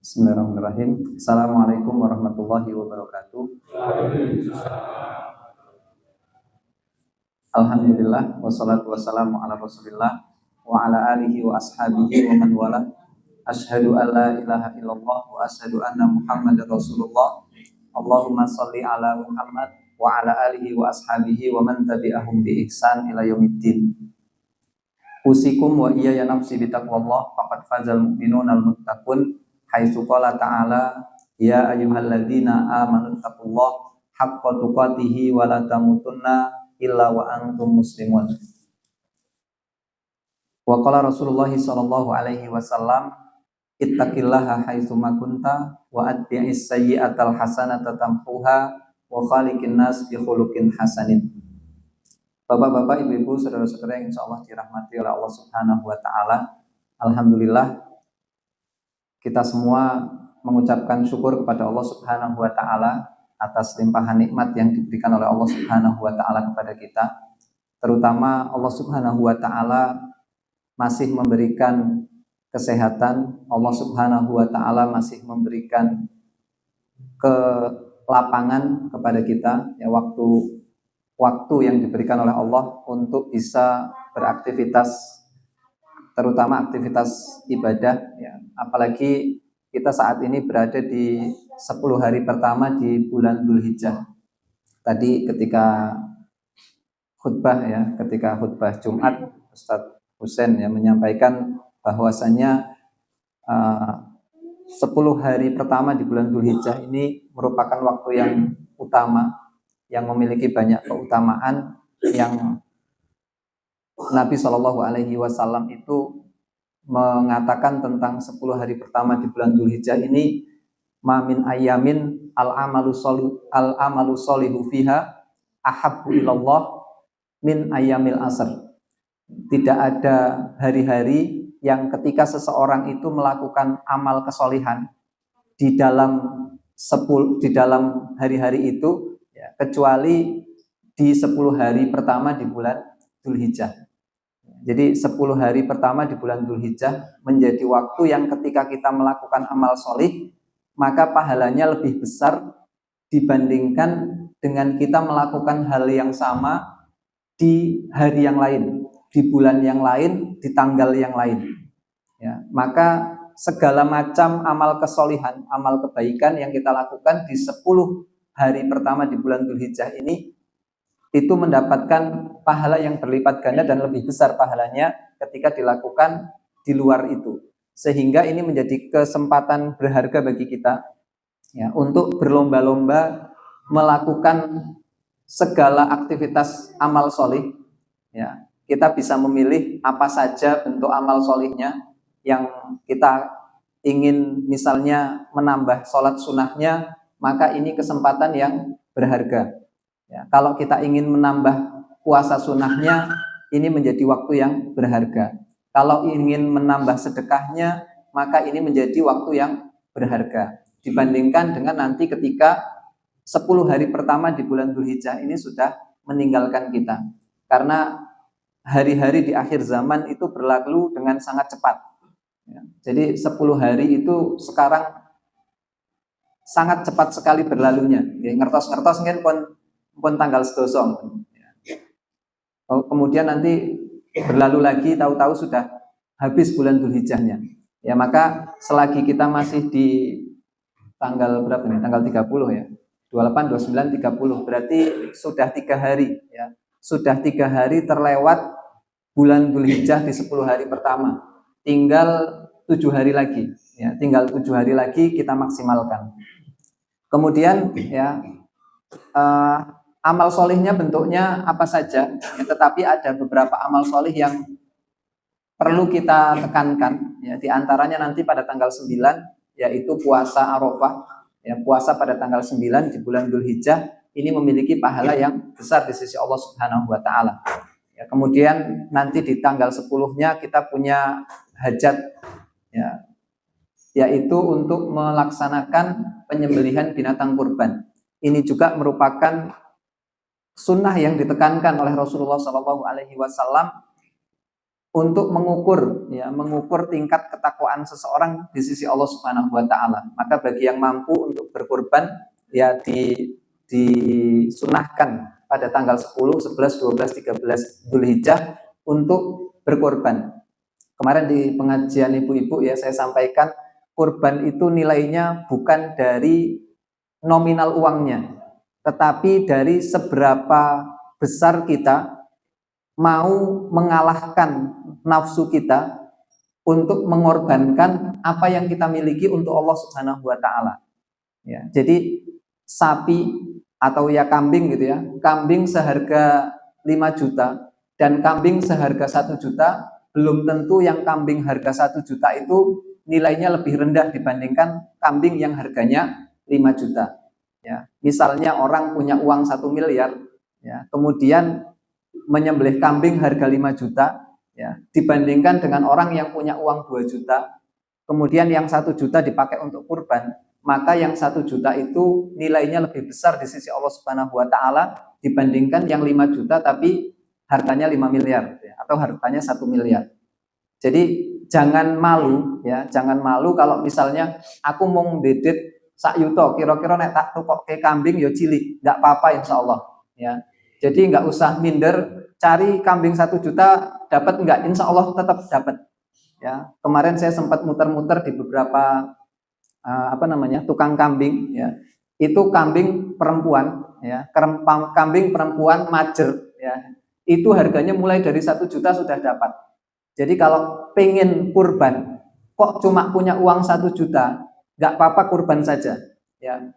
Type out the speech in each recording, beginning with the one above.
Bismillahirrahmanirrahim. Assalamualaikum warahmatullahi wabarakatuh. Alhamdulillah wassalatu wassalamu ala Rasulillah wa ala alihi wa ashabihi wa man wala. Asyhadu an la ilaha illallah wa asyhadu anna Muhammadar Rasulullah. Allahumma shalli ala Muhammad wa ala alihi wa ashabihi wa man tabi'ahum bi ihsan ila yaumiddin. Usikum wa iyaya nafsi bitaqwallah faqad fazal mu'minuna al-muttaqun. Haitsu qala ta'ala ya ayyuhalladzina amanu taqullaha haqqa tuqatih wa la tamutunna illa wa antum muslimun. Wa qala Rasulullah sallallahu alaihi wasallam ittaqillaha haitsu ma kunta wa atbi'is sayyi'atal hasanata tamhuha wa khaliqin nas bi khuluqin hasanin. Bapak-bapak, ibu-ibu, saudara-saudara yang insyaallah dirahmati oleh Allah Subhanahu wa taala. Alhamdulillah kita semua mengucapkan syukur kepada Allah Subhanahu wa taala atas limpahan nikmat yang diberikan oleh Allah Subhanahu wa taala kepada kita. Terutama Allah Subhanahu wa taala masih memberikan kesehatan, Allah Subhanahu wa taala masih memberikan kelapangan kepada kita, ya, waktu yang diberikan oleh Allah untuk bisa beraktivitas, terutama aktivitas ibadah, ya. Apalagi kita saat ini berada di 10 hari pertama di bulan Dzulhijjah. Tadi ketika khutbah Jumat, Ustadz Husain, ya, menyampaikan bahwasanya 10 hari pertama di bulan Dzulhijjah ini merupakan waktu yang utama, yang memiliki banyak keutamaan, yang Nabi Shallallahu Alaihi Wasallam itu mengatakan tentang 10 hari pertama di bulan Dzulhijjah ini, mamin ayamin al-amalu sholihu fiha ahabbu ilallah min ayamil asr. Tidak ada hari-hari yang ketika seseorang itu melakukan amal kesolihan di dalam hari-hari itu, ya, kecuali di 10 hari pertama di bulan Dzulhijjah. Jadi 10 hari pertama di bulan Dzulhijjah menjadi waktu yang ketika kita melakukan amal solih, maka pahalanya lebih besar dibandingkan dengan kita melakukan hal yang sama di hari yang lain, di bulan yang lain, di tanggal yang lain. Ya, maka segala macam amal kesolihan, amal kebaikan yang kita lakukan di 10 hari pertama di bulan Dzulhijjah ini, itu mendapatkan pahala yang berlipat ganda dan lebih besar pahalanya ketika dilakukan di luar itu. Sehingga ini menjadi kesempatan berharga bagi kita, ya, untuk berlomba-lomba melakukan segala aktivitas amal solih. Ya, kita bisa memilih apa saja bentuk amal solihnya yang kita ingin, misalnya menambah sholat sunnahnya, maka ini kesempatan yang berharga. Ya, kalau kita ingin menambah puasa sunnahnya, ini menjadi waktu yang berharga. Kalau ingin menambah sedekahnya, maka ini menjadi waktu yang berharga. Dibandingkan dengan nanti ketika 10 hari pertama di bulan Dzulhijjah ini sudah meninggalkan kita. Karena hari-hari di akhir zaman itu berlalu dengan sangat cepat. Ya, jadi 10 hari itu sekarang sangat cepat sekali berlalunya. Ya, ngertos-ngertos pun tanggal sedosong. Kemudian nanti berlalu lagi, tahu-tahu sudah habis bulan Dzulhijjahnya. Ya, maka selagi kita masih di tanggal berapa nih? Tanggal 30, ya. 28, 29, 30. Berarti sudah 3 hari, ya. Sudah 3 hari terlewat bulan Dzulhijjah di 10 hari pertama. Tinggal 7 hari lagi, ya. Tinggal 7 hari lagi kita maksimalkan. Kemudian, ya, amal solihnya bentuknya apa saja, ya, tetapi ada beberapa amal solih yang perlu kita tekankan, ya, diantaranya nanti pada tanggal 9, yaitu puasa Arafah, ya, puasa pada tanggal 9 di bulan Dzulhijjah ini memiliki pahala yang besar di sisi Allah Subhanahu wa taala. Ya, kemudian nanti di tanggal 10-nya kita punya hajat ya, yaitu untuk melaksanakan penyembelihan binatang kurban. Ini juga merupakan sunnah yang ditekankan oleh Rasulullah SAW untuk mengukur tingkat ketakwaan seseorang di sisi Allah Subhanahu wa taala. Maka bagi yang mampu untuk berkurban ya disunahkan pada tanggal 10, 11, 12, 13 Dzulhijjah untuk berkorban. Kemarin di pengajian ibu-ibu ya saya sampaikan kurban itu nilainya bukan dari nominal uangnya, tetapi dari seberapa besar kita mau mengalahkan nafsu kita untuk mengorbankan apa yang kita miliki untuk Allah Subhanahu wa taala. Ya, jadi sapi atau ya kambing gitu ya. Kambing seharga 5 juta dan kambing seharga 1 juta, belum tentu yang kambing harga 1 juta itu nilainya lebih rendah dibandingkan kambing yang harganya 5 juta. Ya, misalnya orang punya uang 1 miliar, ya, kemudian menyembelih kambing harga 5 juta, ya, dibandingkan dengan orang yang punya uang 2 juta, kemudian yang 1 juta dipakai untuk kurban, maka yang 1 juta itu nilainya lebih besar di sisi Allah Subhanahu wa taala dibandingkan yang 5 juta tapi harganya 5 miliar ya, atau harganya 1 miliar. Jadi jangan malu ya, jangan malu kalau misalnya aku mau ngedit sak yuto, kira-kira nek tak tukokke kambing ya cilik, enggak apa-apa insyaallah ya. Jadi nggak usah minder, cari kambing 1 juta dapat nggak? Insya Allah tetap dapat. Ya, kemarin saya sempat muter-muter di beberapa tukang kambing. Ya, itu kambing perempuan, ya, kambing perempuan majer. Ya, itu harganya mulai dari 1 juta sudah dapat. Jadi kalau pengen kurban, kok cuma punya uang 1 juta, nggak apa-apa kurban saja. Ya,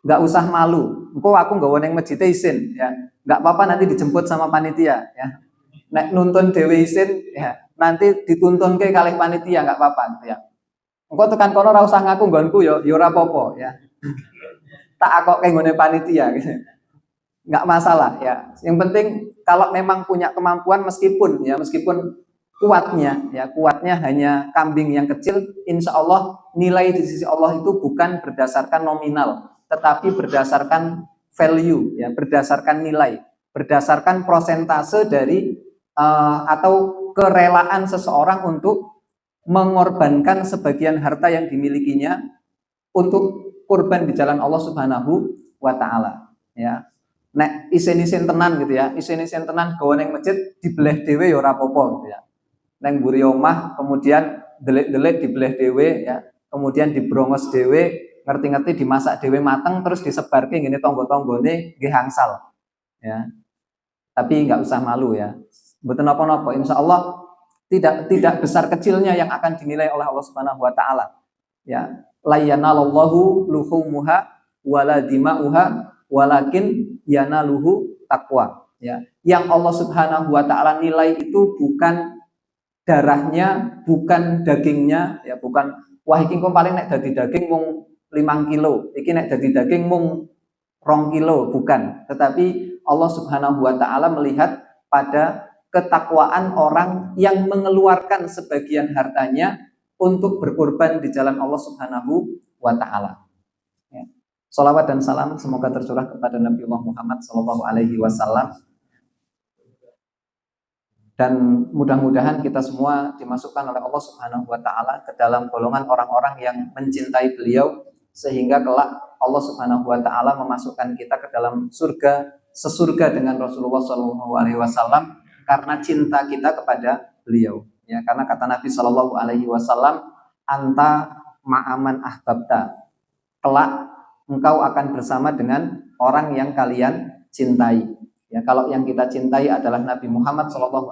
nggak usah malu. Engko aku nggak woneng masjid isin, ya. Nggak apa-apa nanti dijemput sama panitia, ya. Nek nuntun dewe isin, ya. Nanti dituntun ke kalih panitia, nggak apa-apa, gitu ya. Engko tekan kono ora usah ngaku nggonku ya ora apa-apa, ya. Tak akokke nggone panitia, gitu. Nggak masalah, ya. Yang penting kalau memang punya kemampuan meskipun kuatnya hanya kambing yang kecil, insya Allah nilai di sisi Allah itu bukan berdasarkan nominal, tetapi berdasarkan value, ya, berdasarkan nilai, berdasarkan prosentase dari atau kerelaan seseorang untuk mengorbankan sebagian harta yang dimilikinya untuk kurban di jalan Allah Subhanahu wa taala, ya. Nek isin-isin tenan gitu ya, isin-isin tenan gawe ning masjid dibeleh dhewe ya ora apa-apa gitu ya. Neng mburi omah kemudian delik-delik dibelah dhewe ya, kemudian dibrongos dhewe, ngerti-ngerti dimasak dhewe mateng terus disebarke ngene tangga-tanggane nggih angsal. Ya. Tapi nggak usah malu ya. Mboten napa-napa, insyaallah tidak besar kecilnya yang akan dinilai oleh Allah Subhanahu wa taala. Ya, la yanalallahu luhumuha wala dima'uha walakin yanaluhu taqwa. Ya, yang Allah Subhanahu wa taala nilai itu bukan darahnya, bukan dagingnya, ya, bukan wah iki kok paling nek dadi daging mung 5 kilo, iki nek dadi daging mung 2 kilo, bukan. Tetapi Allah Subhanahu wa taala melihat pada ketakwaan orang yang mengeluarkan sebagian hartanya untuk berkorban di jalan Allah Subhanahu wa taala. Ya. Salawat dan salam semoga tercurah kepada Nabi Muhammad SAW. Dan mudah-mudahan kita semua dimasukkan oleh Allah Subhanahu wa taala ke dalam golongan orang-orang yang mencintai beliau sehingga kelak Allah Subhanahu wa taala memasukkan kita ke dalam surga sesurga dengan Rasulullah SAW karena cinta kita kepada beliau. Ya, karena kata Nabi SAW, anta ma'aman ahbabta. Kelak engkau akan bersama dengan orang yang kalian cintai. Ya, kalau yang kita cintai adalah Nabi Muhammad SAW,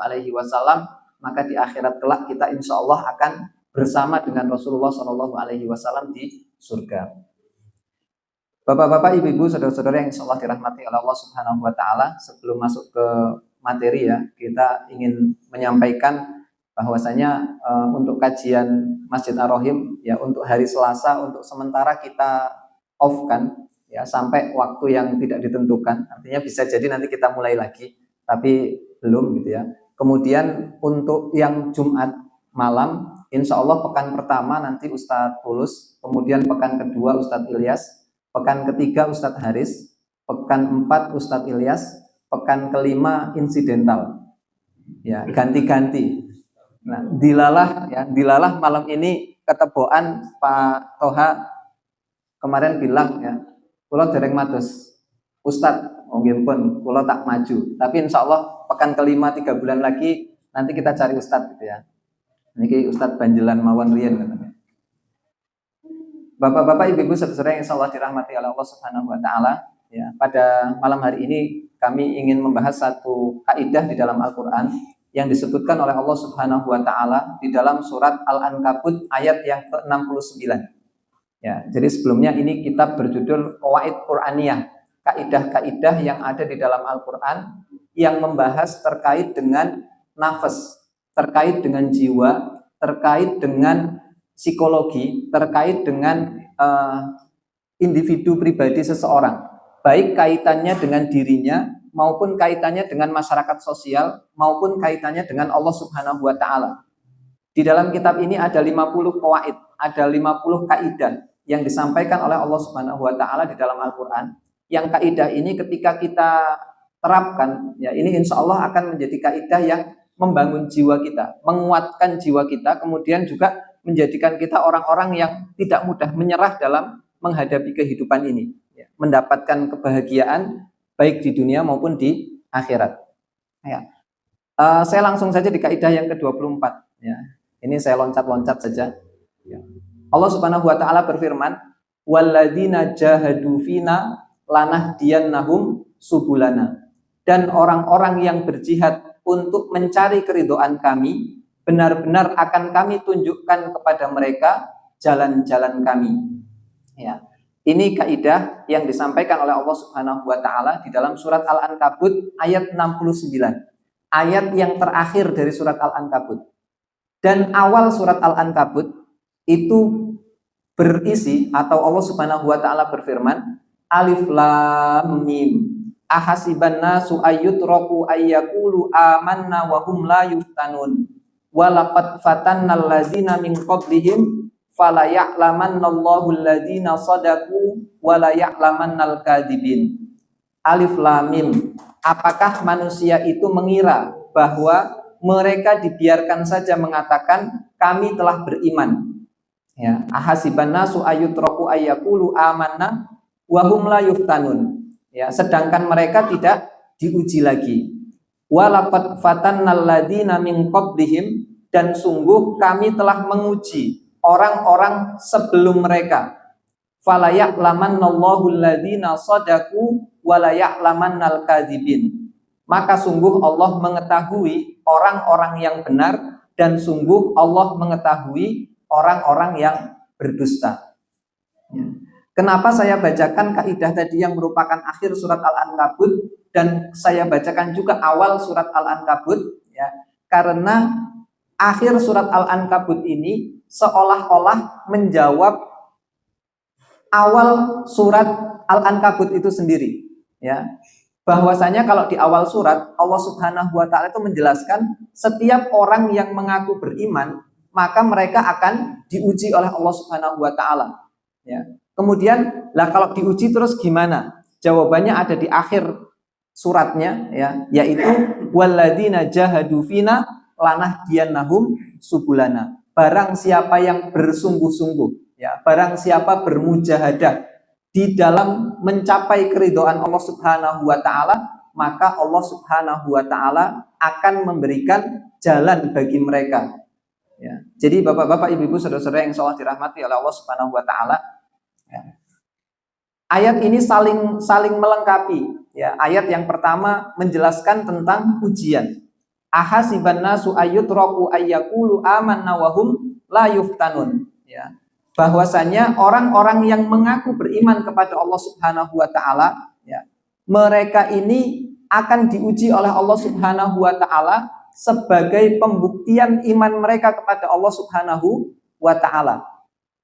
maka di akhirat kelak kita insya Allah akan bersama dengan Rasulullah SAW di surga. Bapak-bapak, ibu-ibu, saudara-saudara yang insya Allah dirahmati oleh Allah Subhanahu wa taala, sebelum masuk ke materi ya, kita ingin menyampaikan bahwasanya untuk kajian Masjid Ar-Rahim ya untuk hari Selasa untuk sementara kita off kan ya sampai waktu yang tidak ditentukan. Artinya bisa jadi nanti kita mulai lagi, tapi belum gitu ya. Kemudian untuk yang Jumat malam. Insya Allah pekan pertama nanti Ustadz Tulus, kemudian pekan kedua Ustadz Ilyas, pekan ketiga Ustadz Haris, pekan 4 Ustadz Ilyas, pekan kelima insidental. Ya, ganti-ganti. Nah, dilalah malam ini keteboan Pak Toha kemarin bilang ya, kula dereng mados Ustadz, nggih pun kula tak maju. Tapi insya Allah pekan kelima 3 bulan lagi nanti kita cari Ustadz gitu ya. Niki Ustadz Banjelan mawon riyen katanya. Bapak-bapak, ibu-ibu saudara yang insyaallah dirahmati oleh Allah Subhanahu wa taala, ya, pada malam hari ini kami ingin membahas satu kaidah di dalam Al-Qur'an yang disebutkan oleh Allah Subhanahu wa taala di dalam surat Al-Ankabut ayat yang ke-69. Ya, jadi sebelumnya ini kitab berjudul Qawaid Qur'aniyah, kaidah-kaidah yang ada di dalam Al-Qur'an yang membahas terkait dengan nafas, terkait dengan jiwa, terkait dengan psikologi, terkait dengan individu pribadi seseorang, baik kaitannya dengan dirinya maupun kaitannya dengan masyarakat sosial maupun kaitannya dengan Allah Subhanahu wa taala. Di dalam kitab ini ada 50 qawaid, ada 50 kaidah yang disampaikan oleh Allah Subhanahu wa taala di dalam Al-Qur'an. Yang kaidah ini ketika kita terapkan, ya ini insya Allah akan menjadi kaidah yang membangun jiwa kita, menguatkan jiwa kita, kemudian juga menjadikan kita orang-orang yang tidak mudah menyerah dalam menghadapi kehidupan ini, ya, mendapatkan kebahagiaan baik di dunia maupun di akhirat. Ya. Saya langsung saja di kaidah yang ke-24. Ya. Ini saya loncat-loncat saja. Ya. Allah Subhanahu wa taala berfirman, "Walladzina jahadu fina lanahdiyannahum subulana." Dan orang-orang yang berjihad untuk mencari keridhaan kami, benar-benar akan kami tunjukkan kepada mereka jalan-jalan kami. Ya. Ini kaidah yang disampaikan oleh Allah Subhanahu wa taala di dalam surat Al-Ankabut ayat 69. Ayat yang terakhir dari surat Al-Ankabut. Dan awal surat Al-Ankabut itu berisi, atau Allah Subhanahu wa taala berfirman, Alif Lam Mim. Ahasiban nasu ayyutraku ayyakulu amanna wa hum la yuftanun. Walaqad fatannal ladzina min qablihim fala ya'lamannallahu alladzina shadaqu wa la ya'lamannal kadzibin. Alif Lam Mim. Apakah manusia itu mengira bahwa mereka dibiarkan saja mengatakan kami telah beriman? Ya, ahasiban nasu ayyutraku ayyakulu amanna wa hum la yuftanun. Ya, sedangkan mereka tidak diuji lagi. Walaqad fatannal ladzina min qablihim, dan sungguh kami telah menguji orang-orang sebelum mereka. Fala ya'lamannallahu alladzina shadaqu wa la ya'lamannal kadzibin. Maka sungguh Allah mengetahui orang-orang yang benar dan sungguh Allah mengetahui orang-orang yang berdusta. Ya. Kenapa saya bacakan kaidah tadi yang merupakan akhir surat Al-Ankabut dan saya bacakan juga awal surat Al-Ankabut, ya, karena akhir surat Al-Ankabut ini seolah-olah menjawab awal surat Al-Ankabut itu sendiri, ya. Bahwasanya kalau di awal surat Allah Subhanahu wa taala itu menjelaskan setiap orang yang mengaku beriman maka mereka akan diuji oleh Allah Subhanahu wa taala, ya. Kemudian, lah kalau diuji terus gimana? Jawabannya ada di akhir suratnya, ya, yaitu walladzina jahadu fina lanahdiyannahum subulana. Barang siapa yang bersungguh-sungguh, ya, barang siapa bermujahadah di dalam mencapai keridhaan Allah Subhanahu wa taala, maka Allah Subhanahu wa taala akan memberikan jalan bagi mereka. Ya. Jadi bapak-bapak, ibu-ibu, saudara-saudara yang insyaallah dirahmati oleh Allah Subhanahu wa taala, ya. Ayat ini saling melengkapi. Ya, ayat yang pertama menjelaskan tentang ujian. Ahasiban nasu ayyutraku ayyakulu amanna wa hum la yuftanun. Ya. Bahwasanya orang-orang yang mengaku beriman kepada Allah Subhanahu wa taala, ya, mereka ini akan diuji oleh Allah Subhanahu wa taala sebagai pembuktian iman mereka kepada Allah Subhanahu wa taala.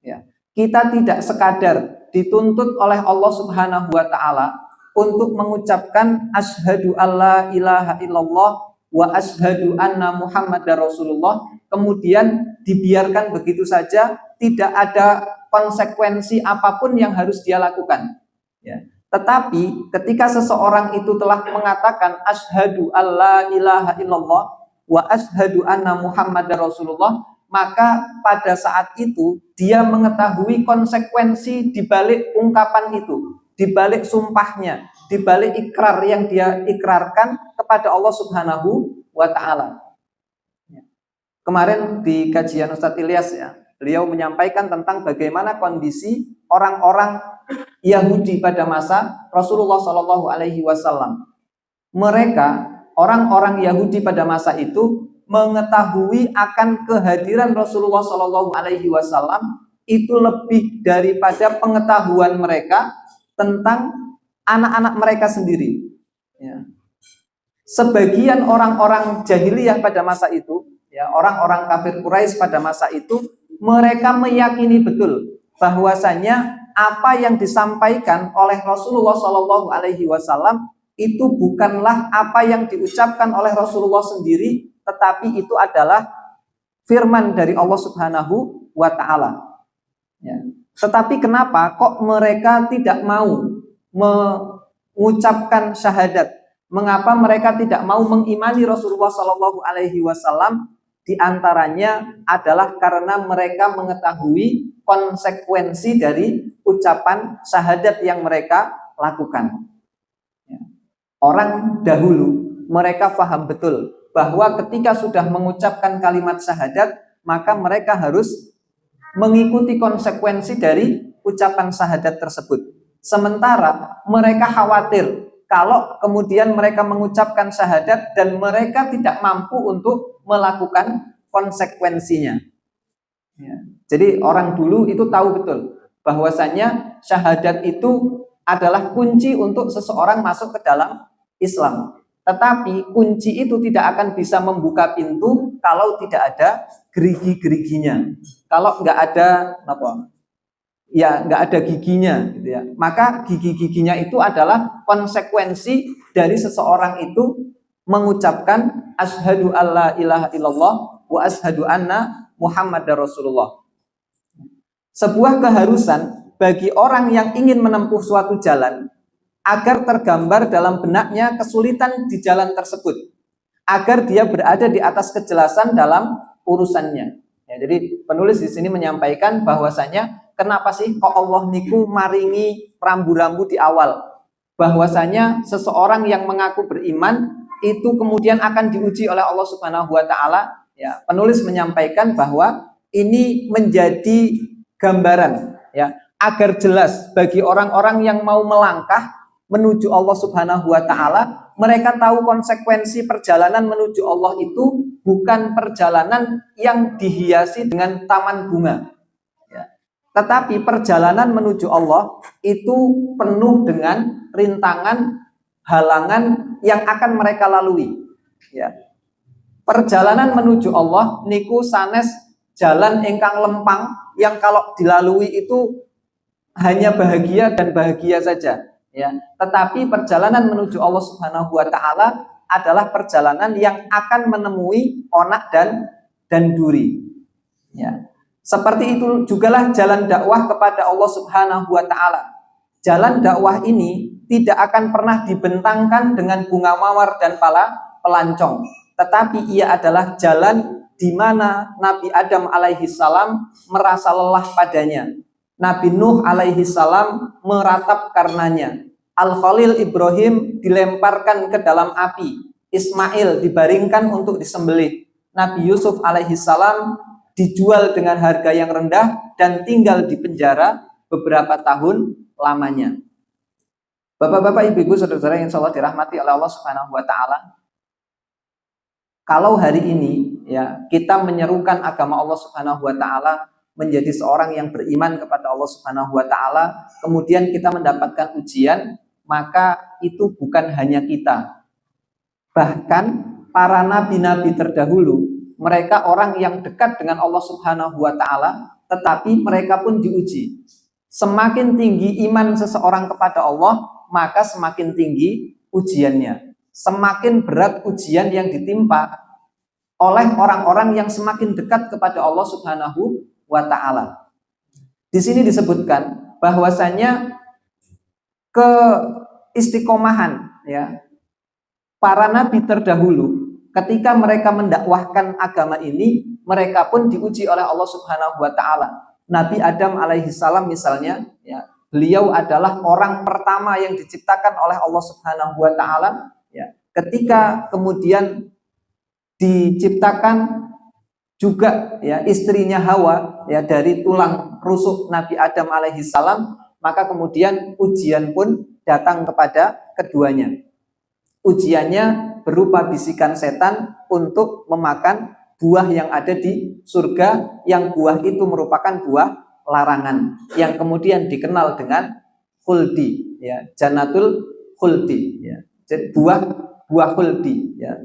Ya. Kita tidak sekadar dituntut oleh Allah Subhanahu wa taala untuk mengucapkan asyhadu alla ilaha illallah wa asyhadu anna Muhammadar Rasulullah, kemudian dibiarkan begitu saja, tidak ada konsekuensi apapun yang harus dia lakukan. Ya. Tetapi ketika seseorang itu telah mengatakan asyhadu alla ilaha illallah wa asyhadu anna muhammadar rasulullah, maka pada saat itu dia mengetahui konsekuensi di balik ungkapan itu, di balik sumpahnya, di balik ikrar yang dia ikrarkan kepada Allah Subhanahu wa taala. Kemarin di kajian Ustadz Ilyas ya, beliau menyampaikan tentang bagaimana kondisi orang-orang Yahudi pada masa Rasulullah Shallallahu Alaihi Wasallam. Mereka, orang-orang Yahudi pada masa itu mengetahui akan kehadiran Rasulullah Shallallahu Alaihi Wasallam itu lebih daripada pengetahuan mereka tentang anak-anak mereka sendiri. Ya. Sebagian orang-orang jahiliyah pada masa itu, ya, orang-orang kafir Quraisy pada masa itu, mereka meyakini betul bahwasanya apa yang disampaikan oleh Rasulullah Shallallahu Alaihi Wasallam itu bukanlah apa yang diucapkan oleh Rasulullah sendiri, tetapi itu adalah firman dari Allah Subhanahu wa taala. Ya. Tetapi kenapa kok mereka tidak mau mengucapkan syahadat? Mengapa mereka tidak mau mengimani Rasulullah Shallallahu Alaihi Wasallam? Di antaranya adalah karena mereka mengetahui konsekuensi dari ucapan syahadat yang mereka lakukan. Orang dahulu mereka paham betul bahwa ketika sudah mengucapkan kalimat syahadat, maka mereka harus mengikuti konsekuensi dari ucapan syahadat tersebut. Sementara mereka khawatir kalau kemudian mereka mengucapkan syahadat dan mereka tidak mampu untuk melakukan konsekuensinya. Ya. Jadi orang dulu itu tahu betul bahwasanya syahadat itu adalah kunci untuk seseorang masuk ke dalam Islam. Tetapi kunci itu tidak akan bisa membuka pintu kalau tidak ada gerigi-geriginya. Kalau nggak ada apa? Ya nggak ada giginya, gitu ya. Maka gigi-giginya itu adalah konsekuensi dari seseorang itu mengucapkan asyhadu alla ilaha illallah wa asyhadu anna muhammadar rasulullah. Sebuah keharusan bagi orang yang ingin menempuh suatu jalan agar tergambar dalam benaknya kesulitan di jalan tersebut, agar dia berada di atas kejelasan dalam urusannya. Ya, jadi penulis di sini menyampaikan bahwasanya kenapa sih kok Allah niku maringi rambu-rambu di awal? Bahwasanya seseorang yang mengaku beriman itu kemudian akan diuji oleh Allah Subhanahu wa taala. Ya, penulis menyampaikan bahwa ini menjadi gambaran ya, agar jelas bagi orang-orang yang mau melangkah menuju Allah Subhanahu wa taala, mereka tahu konsekuensi perjalanan menuju Allah itu bukan perjalanan yang dihiasi dengan taman bunga. Tetapi perjalanan menuju Allah itu penuh dengan rintangan, halangan yang akan mereka lalui. Ya. Perjalanan menuju Allah niku sanes jalan ingkang lempang yang kalau dilalui itu hanya bahagia dan bahagia saja. Ya. Tetapi perjalanan menuju Allah Subhanahu wa taala adalah perjalanan yang akan menemui onak dan duri. Ya. Seperti itu jugalah jalan dakwah kepada Allah Subhanahu wa taala. Jalan dakwah ini tidak akan pernah dibentangkan dengan bunga mawar dan pala pelancong, tetapi ia adalah jalan di mana Nabi Adam alaihi salam merasa lelah padanya. Nabi Nuh alaihi salam meratap karenanya. Al-Khalil Ibrahim dilemparkan ke dalam api. Ismail dibaringkan untuk disembelih. Nabi Yusuf alaihi salam dijual dengan harga yang rendah dan tinggal di penjara beberapa tahun lamanya. Bapak-bapak, ibu-ibu, saudara-saudara yang insyaallah dirahmati oleh Allah Subhanahu wa taala. Kalau hari ini ya kita menyerukan agama Allah Subhanahu wa taala menjadi seorang yang beriman kepada Allah Subhanahu wa taala, kemudian kita mendapatkan ujian, maka itu bukan hanya kita. Bahkan para nabi-nabi terdahulu, mereka orang yang dekat dengan Allah Subhanahu wa taala, tetapi mereka pun diuji. Semakin tinggi iman seseorang kepada Allah, maka semakin tinggi ujiannya. Semakin berat ujian yang ditimpa oleh orang-orang yang semakin dekat kepada Allah Subhanahu wa taala. Di sini disebutkan bahwasanya keistiqomahan ya para nabi terdahulu ketika mereka mendakwahkan agama ini, mereka pun diuji oleh Allah Subhanahu wa taala. Nabi Adam alaihi salam misalnya ya, beliau adalah orang pertama yang diciptakan oleh Allah Subhanahu wa taala ya. Ketika kemudian diciptakan juga ya istrinya Hawa ya dari tulang rusuk Nabi Adam alaihi salam, maka kemudian ujian pun datang kepada keduanya. Ujiannya berupa bisikan setan untuk memakan buah yang ada di surga, yang buah itu merupakan buah larangan yang kemudian dikenal dengan khuldi ya, jannatul khuldi ya. Jadi buah khuldi ya.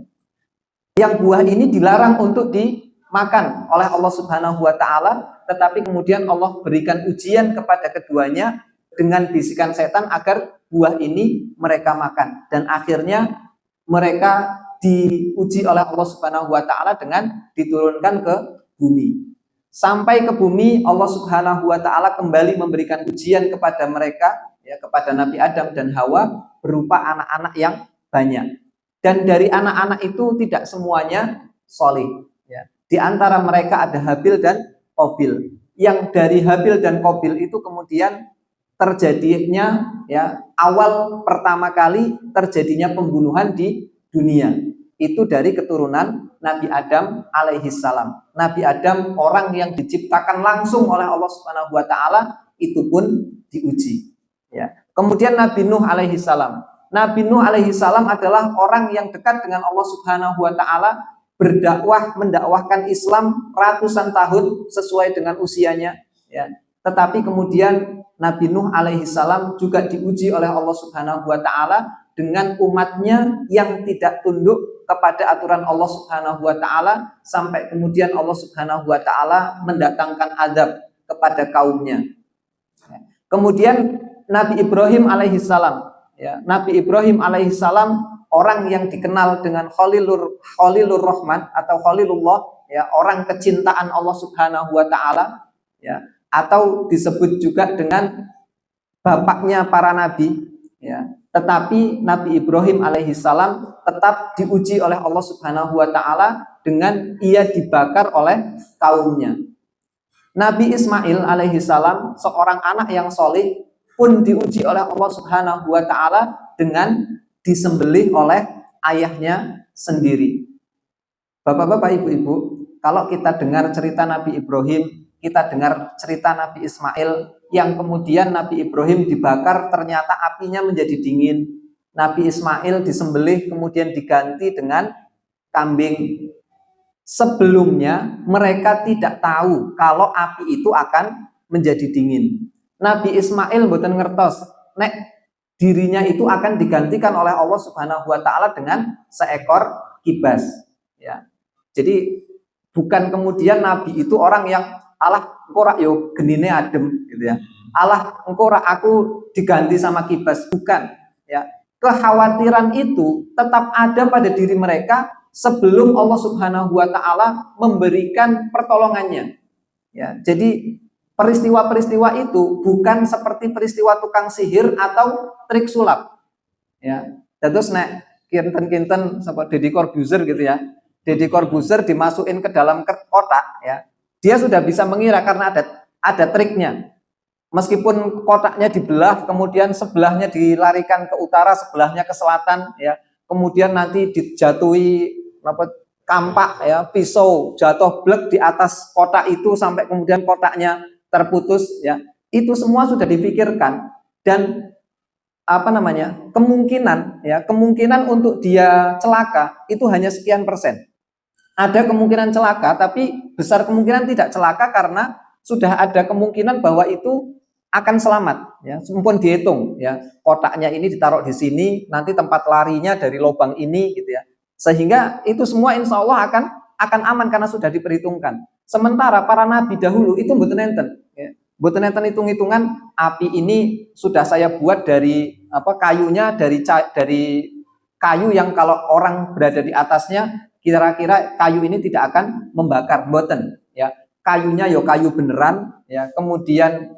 Yang buah ini dilarang untuk dimakan oleh Allah Subhanahu wa taala, tetapi kemudian Allah berikan ujian kepada keduanya dengan bisikan setan agar buah ini mereka makan, dan akhirnya mereka diuji oleh Allah Subhanahu wa taala dengan diturunkan ke bumi. Sampai ke bumi, Allah Subhanahu wa taala kembali memberikan ujian kepada mereka ya, kepada Nabi Adam dan Hawa berupa anak-anak yang banyak. Dan dari anak-anak itu tidak semuanya soleh ya. Di antara mereka ada Habil dan Qabil. Yang dari Habil dan Qabil itu kemudian terjadinya ya awal pertama kali terjadinya pembunuhan di dunia itu dari keturunan Nabi Adam alaihi salam. Nabi Adam orang yang diciptakan langsung oleh Allah Subhanahu wa taala itu pun diuji ya. Kemudian Nabi Nuh alaihi salam. Nabi Nuh alaihi salam adalah orang yang dekat dengan Allah Subhanahu wa taala, berdakwah mendakwahkan Islam ratusan tahun sesuai dengan usianya ya. Tetapi kemudian Nabi Nuh alaihi salam juga diuji oleh Allah Subhanahu wa taala dengan umatnya yang tidak tunduk kepada aturan Allah Subhanahu wa taala, sampai kemudian Allah Subhanahu wa taala mendatangkan azab kepada kaumnya. Kemudian Nabi Ibrahim alaihi salam ya, Nabi Ibrahim alaihi salam orang yang dikenal dengan Khalilur Rahman atau Khalilullah ya, orang kecintaan Allah Subhanahu wa taala ya, atau disebut juga dengan bapaknya para nabi ya. Tetapi Nabi Ibrahim alaihi salam tetap diuji oleh Allah Subhanahu wa taala dengan ia dibakar oleh kaumnya. Nabi Ismail alaihi salam seorang anak yang soleh pun diuji oleh Allah Subhanahu wa taala dengan disembelih oleh ayahnya sendiri. Bapak-bapak, ibu-ibu, kalau kita dengar cerita Nabi Ibrahim, kita dengar cerita Nabi Ismail yang kemudian Nabi Ibrahim dibakar ternyata apinya menjadi dingin, Nabi Ismail disembelih kemudian diganti dengan kambing. Sebelumnya mereka tidak tahu kalau api itu akan menjadi dingin. Nabi Ismail mboten ngertos nek dirinya itu akan digantikan oleh Allah Subhanahu wa taala dengan seekor kibas ya. Jadi bukan kemudian Nabi itu orang yang Allah engko rak yo genine adem gitu ya. Allah engko rak aku diganti sama kibas, bukan ya. Kekhawatiran itu tetap ada pada diri mereka sebelum Allah Subhanahu wa taala memberikan pertolongannya. Ya, jadi peristiwa-peristiwa itu bukan seperti peristiwa tukang sihir atau trik sulap. Ya, terus nek kinten-kinten seperti Deddy Corbuzier gitu ya. Deddy Corbuzier dimasukin ke dalam kotak ya. Dia sudah bisa mengira karena ada triknya. Meskipun kotaknya dibelah, kemudian sebelahnya dilarikan ke utara, sebelahnya ke selatan ya. Kemudian nanti dijatuhi kampak ya, pisau jatuh blek di atas kotak itu sampai kemudian kotaknya terputus ya. Itu semua sudah dipikirkan, dan kemungkinan untuk dia celaka itu hanya sekian persen. Ada kemungkinan celaka, tapi besar kemungkinan tidak celaka karena sudah ada kemungkinan bahwa itu akan selamat ya. Mumpun dihitung ya, kotaknya ini ditaruh di sini, nanti tempat larinya dari lubang ini gitu ya. Sehingga itu semua insya Allah akan aman karena sudah diperhitungkan. Sementara para nabi dahulu itu mboten enten ya. Mboten enten hitung-hitungan api ini sudah saya buat dari kayunya dari kayu yang kalau orang berada di atasnya kira-kira kayu ini tidak akan membakar, mboten ya. Kayunya yo kayu beneran ya, kemudian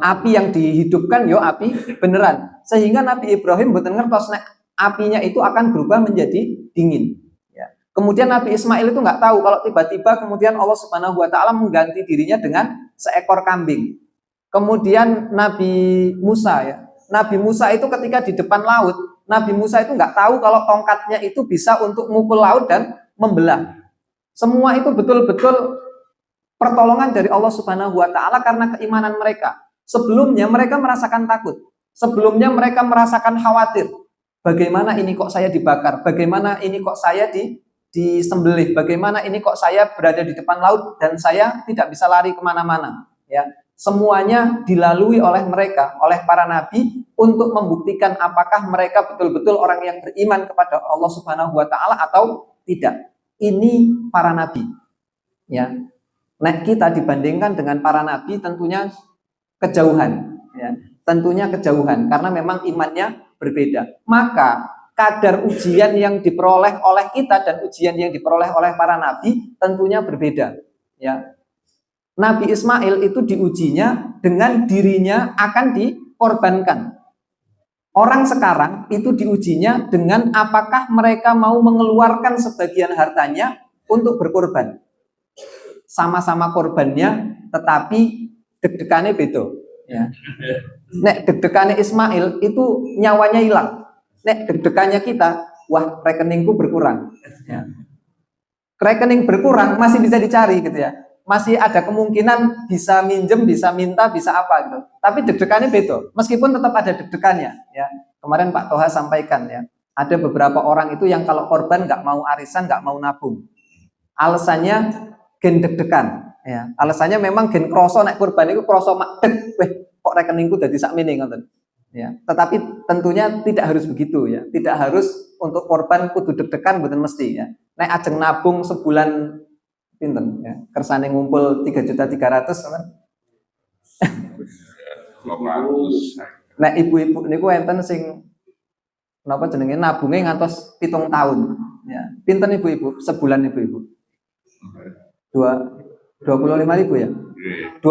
api yang dihidupkan yo api beneran, sehingga Nabi Ibrahim mboten ngertos nek apinya itu akan berubah menjadi dingin ya. Kemudian Nabi Ismail itu nggak tahu kalau tiba-tiba kemudian Allah Subhanahu wa taala mengganti dirinya dengan seekor kambing. Kemudian Nabi Musa ya, Nabi Musa itu ketika di depan laut, Nabi Musa itu nggak tahu kalau tongkatnya itu bisa untuk mukul laut dan membelah. Semua itu betul-betul pertolongan dari Allah Subhanahu wa taala karena keimanan mereka. Sebelumnya mereka merasakan takut. Sebelumnya mereka merasakan khawatir. Bagaimana ini kok saya dibakar? Bagaimana ini kok saya disembelih? Bagaimana ini kok saya berada di depan laut dan saya tidak bisa lari kemana-mana? Ya, semuanya dilalui oleh mereka, oleh para nabi untuk membuktikan apakah mereka betul-betul orang yang beriman kepada Allah Subhanahu wa taala atau tidak. Ini para nabi. Ya. Nek kita dibandingkan dengan para nabi tentunya kejauhan, ya. Tentunya kejauhan karena memang imannya berbeda. Maka kadar ujian yang diperoleh oleh kita dan ujian yang diperoleh oleh para nabi tentunya berbeda, ya. Nabi Ismail itu diujinya dengan dirinya akan dikorbankan. Orang sekarang itu diujinya dengan apakah mereka mau mengeluarkan sebagian hartanya untuk berkorban. Sama-sama korbannya, tetapi deg-degannya beda. Ya. Nek deg-degannya Ismail itu nyawanya hilang. Nek deg-degannya kita, wah rekeningku berkurang. Ya. Rekening berkurang masih bisa dicari gitu ya. Masih ada kemungkinan bisa minjem, bisa minta, bisa apa gitu. Tapi deg-degannya beda. Meskipun tetap ada deg-degannya. Ya. Kemarin Pak Toha sampaikan ya, ada beberapa orang itu yang kalau korban nggak mau arisan, nggak mau nabung. Alasannya gen deg-degan. Ya. Alasannya memang gen kroso nek korban itu kroso mak deg, kok rekeningku dadi sakmene ngoten. Ya. Tetapi tentunya tidak harus begitu ya. Tidak harus untuk korban kudu deg-degan mboten mesti ya. Nek ajeng nabung sebulan pinten ya. Kersane ngumpul 3.300.000 kan. Nek ibu-ibu niku enten sing napa jenenge nabunge ngantos 7 tahun ya. Pinten ibu-ibu sebulan ibu-ibu? 25.000 ya. 25.000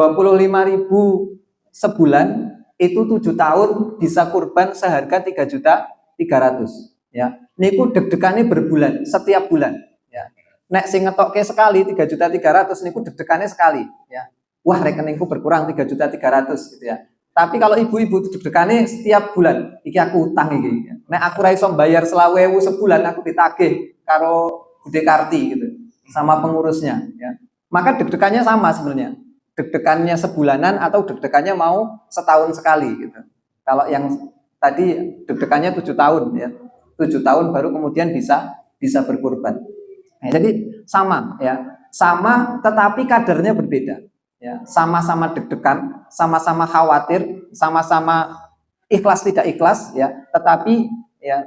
sebulan itu 7 tahun bisa kurban seharga 3.300.000 ya. Niku deg-degannya berbulan, setiap bulan ya. Nek sing ngetokke sekali 3.300.000 niku deg-degannya sekali ya. Wah, rekeningku berkurang 3.300.000 gitu ya. Tapi kalau ibu-ibu deg-degannya setiap bulan, iki aku utang iki. Nek aku ra iso bayar 20.000 sebulan aku ditagih karo Bude Karti gitu sama pengurusnya ya. Maka deg-degannya sama sebenarnya. Deg-degannya sebulanan atau deg-degannya mau setahun sekali gitu. Kalau yang tadi deg-degannya 7 tahun ya. 7 tahun baru kemudian bisa berkurban. Nah, jadi sama ya. Sama tetapi kadarnya berbeda. Ya, sama-sama deg-degan, sama-sama khawatir, sama-sama ikhlas tidak ikhlas ya, tetapi ya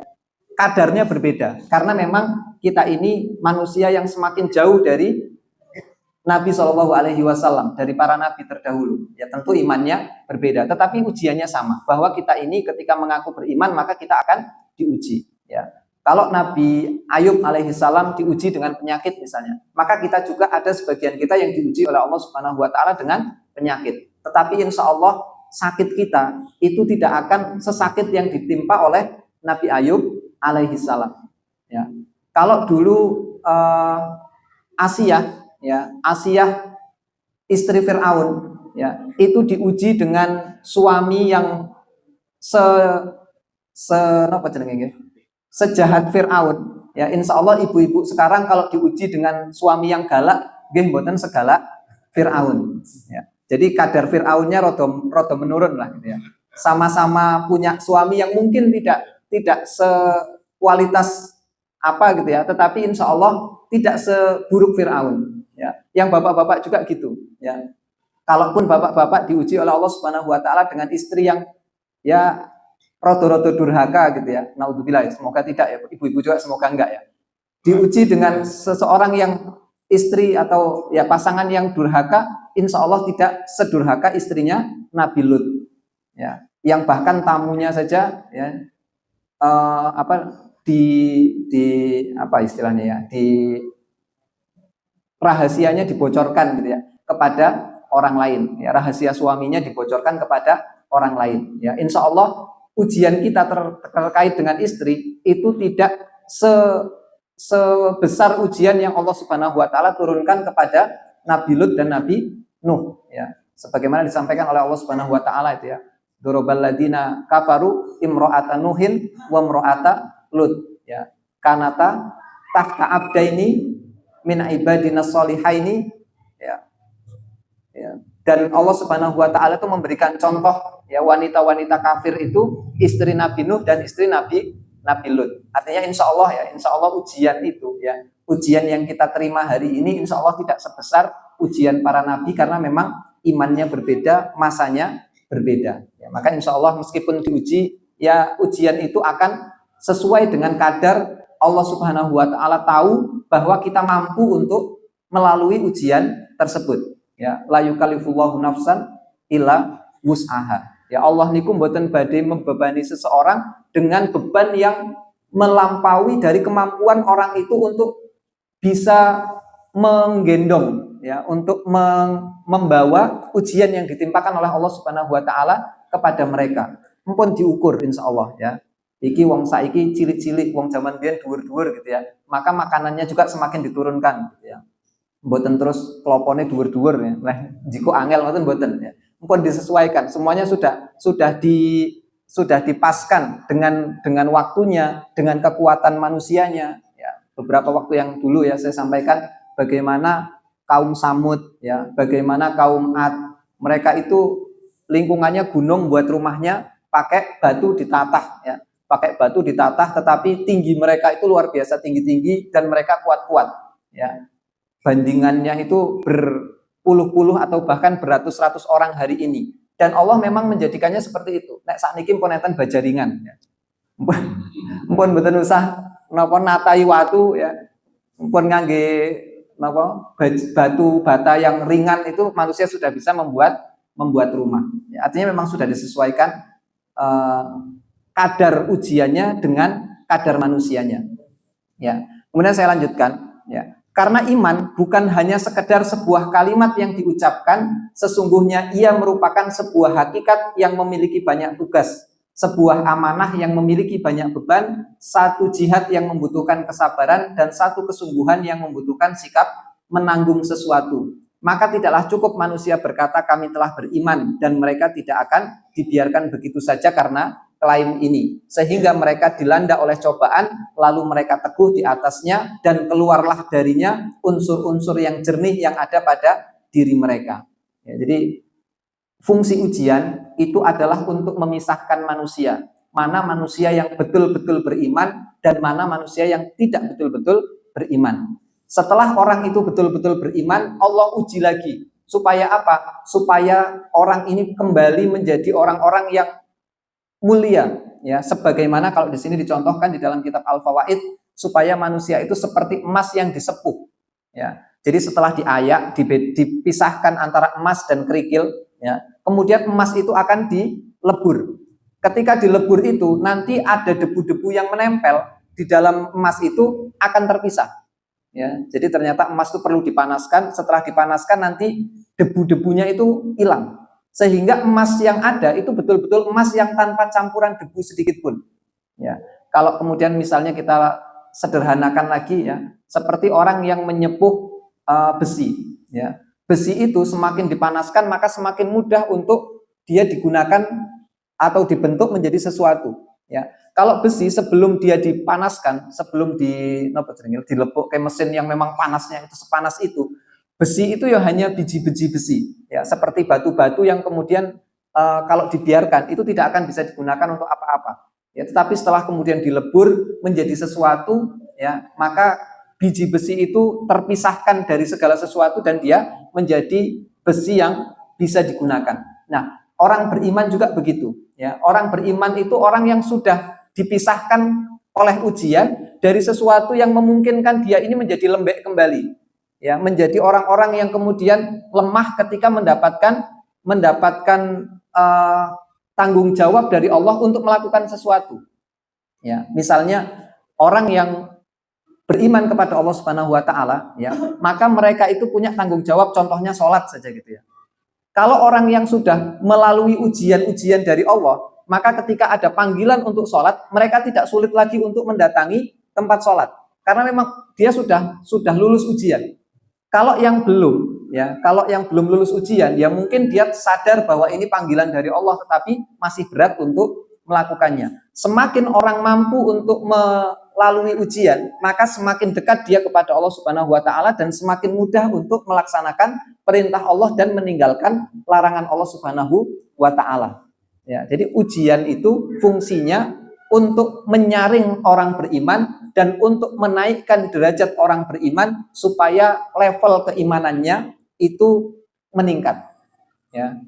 kadarnya berbeda karena memang kita ini manusia yang semakin jauh dari Nabi Shallallahu Alaihi Wasallam, dari para nabi terdahulu. Ya tentu imannya berbeda, tetapi ujiannya sama. Bahwa kita ini ketika mengaku beriman maka kita akan diuji. Ya, kalau Nabi Ayub alaihissalam diuji dengan penyakit misalnya, maka kita juga ada sebagian kita yang diuji oleh Allah Subhanahu Wa Taala dengan penyakit. Tetapi insya Allah sakit kita itu tidak akan sesakit yang ditimpa oleh Nabi Ayub alaihissalam. Ya, kalau dulu Asiyah, ya Asiyah istri Fir'aun, ya itu diuji dengan suami yang sejahat Fir'aun. Ya, insya Allah ibu-ibu sekarang kalau diuji dengan suami yang galak, nggih mboten segalak Fir'aun. Ya. Jadi kadar Fir'aunnya rodo menurun lah gitu ya. Sama-sama punya suami yang mungkin tidak sekualitas apa gitu ya, tetapi insya Allah tidak seburuk Fir'aun. Ya. Yang bapak-bapak juga gitu. Ya. Kalaupun bapak-bapak diuji oleh Allah Subhanahu Wa Taala dengan istri yang ya rodo-rodo durhaka gitu ya. Naudzubillah, semoga tidak ya. Ibu-ibu juga semoga enggak ya. Diuji dengan seseorang yang istri atau ya pasangan yang durhaka, insya Allah tidak sedurhaka istrinya Nabi Lut. Ya, yang bahkan tamunya saja ya di apa istilahnya ya, di rahasianya dibocorkan gitu ya kepada orang lain, ya, rahasia suaminya dibocorkan kepada orang lain, ya. Insya Allah ujian kita terkait dengan istri itu tidak sebesar ujian yang Allah Subhanahu wa taala turunkan kepada Nabi Lut dan Nabi Nuh, ya. Sebagaimana disampaikan oleh Allah Subhanahu wa taala itu ya. Dorobal ladina kafaru imro'ata Nuhin wa imro'ata Lut, ya. Kanata tahta abdaini min ibadina sholihaini, ya. Ya. Dan Allah Subhanahu wa taala itu memberikan contoh, ya, wanita-wanita kafir itu istri Nabi Nuh dan istri Nabi Lut. Artinya insya Allah ujian itu, ya, ujian yang kita terima hari ini insya Allah tidak sebesar ujian para nabi karena memang imannya berbeda, masanya berbeda. Ya, maka insya Allah meskipun diuji, ya ujian itu akan sesuai dengan kadar Allah Subhanahu wa taala tahu bahwa kita mampu untuk melalui ujian tersebut. Ya, la yukallifullahu nafsan illa wus'aha. Ya, Allah niku mboten badhe membebani seseorang dengan beban yang melampaui dari kemampuan orang itu untuk bisa menggendong, ya, untuk membawa ujian yang ditimpakan oleh Allah Subhanahu wa taala kepada mereka. Mumpun diukur insyaallah, ya. Iki wong saiki cilik-cilik, wong zaman biyen dhuwur-dhuwur gitu ya. Maka makanannya juga semakin diturunkan gitu ya. Mboten terus kelopone dhuwur-dhuwur ya. Lah jiko angel ngoten mboten ya. Mumpun disesuaikan. Semuanya sudah dipaskan dengan waktunya, dengan kekuatan manusianya, ya. Beberapa waktu yang dulu ya saya sampaikan bagaimana kaum Samud, ya, bagaimana kaum Ad, mereka itu lingkungannya gunung, buat rumahnya pakai batu ditatah, ya. Pakai batu ditatah, tetapi tinggi mereka itu luar biasa tinggi-tinggi dan mereka kuat-kuat, ya. Bandingannya itu berpuluh-puluh atau bahkan beratus-ratus orang hari ini. Dan Allah memang menjadikannya seperti itu. Nek sakniki pun enten bajaringan, ya. Mpun mboten usah napa natai watu, ya. Mpun ngangge napa batu bata yang ringan itu manusia sudah bisa membuat rumah. Ya, artinya memang sudah disesuaikan kadar ujiannya dengan kadar manusianya. Ya. Kemudian saya lanjutkan, ya. Karena iman bukan hanya sekedar sebuah kalimat yang diucapkan, sesungguhnya ia merupakan sebuah hakikat yang memiliki banyak tugas, sebuah amanah yang memiliki banyak beban, satu jihad yang membutuhkan kesabaran, dan satu kesungguhan yang membutuhkan sikap menanggung sesuatu. Maka tidaklah cukup manusia berkata kami telah beriman dan mereka tidak akan dibiarkan begitu saja karena klaim ini, sehingga mereka dilanda oleh cobaan, lalu mereka teguh di atasnya dan keluarlah darinya unsur-unsur yang jernih yang ada pada diri mereka. Ya, jadi fungsi ujian itu adalah untuk memisahkan manusia, mana manusia yang betul-betul beriman dan mana manusia yang tidak betul-betul beriman. Setelah orang itu betul-betul beriman, Allah uji lagi. Supaya apa? Supaya orang ini kembali menjadi orang-orang yang mulia, ya, sebagaimana kalau di sini dicontohkan di dalam kitab Al-Fawaid, supaya manusia itu seperti emas yang disepuh, ya. Jadi setelah diayak, dipisahkan antara emas dan kerikil, ya, kemudian emas itu akan dilebur. Ketika dilebur itu nanti ada debu-debu yang menempel di dalam emas itu akan terpisah, ya. Jadi ternyata emas itu perlu dipanaskan, setelah dipanaskan nanti debu-debunya itu hilang. Sehingga emas yang ada itu betul-betul emas yang tanpa campuran debu sedikit pun. Ya, kalau kemudian misalnya kita sederhanakan lagi, ya, seperti orang yang menyepuh besi. Ya, besi itu semakin dipanaskan maka semakin mudah untuk dia digunakan atau dibentuk menjadi sesuatu. Ya, kalau besi sebelum dia dipanaskan, sebelum dilepuk ke mesin yang memang panasnya itu sepanas itu. Besi itu ya hanya biji-biji besi, ya, seperti batu-batu yang kemudian kalau dibiarkan itu tidak akan bisa digunakan untuk apa-apa. Ya, tetapi setelah kemudian dilebur menjadi sesuatu, ya, maka biji besi itu terpisahkan dari segala sesuatu dan dia menjadi besi yang bisa digunakan. Nah, orang beriman juga begitu. Ya, orang beriman itu orang yang sudah dipisahkan oleh ujian dari sesuatu yang memungkinkan dia ini menjadi lembek kembali. Ya, menjadi orang-orang yang kemudian lemah ketika mendapatkan tanggung jawab dari Allah untuk melakukan sesuatu. Ya, misalnya orang yang beriman kepada Allah Subhanahu wa taala, ya, maka mereka itu punya tanggung jawab, contohnya sholat saja gitu ya. Kalau orang yang sudah melalui ujian-ujian dari Allah, maka ketika ada panggilan untuk sholat, mereka tidak sulit lagi untuk mendatangi tempat sholat, karena memang dia sudah lulus ujian. Kalau yang belum, ya, kalau yang belum lulus ujian, ya mungkin dia sadar bahwa ini panggilan dari Allah, tetapi masih berat untuk melakukannya. Semakin orang mampu untuk melalui ujian, maka semakin dekat dia kepada Allah Subhanahu wa taala dan semakin mudah untuk melaksanakan perintah Allah dan meninggalkan larangan Allah Subhanahu wa taala. Ya, jadi ujian itu fungsinya untuk menyaring orang beriman dan untuk menaikkan derajat orang beriman supaya level keimanannya itu meningkat. Ya.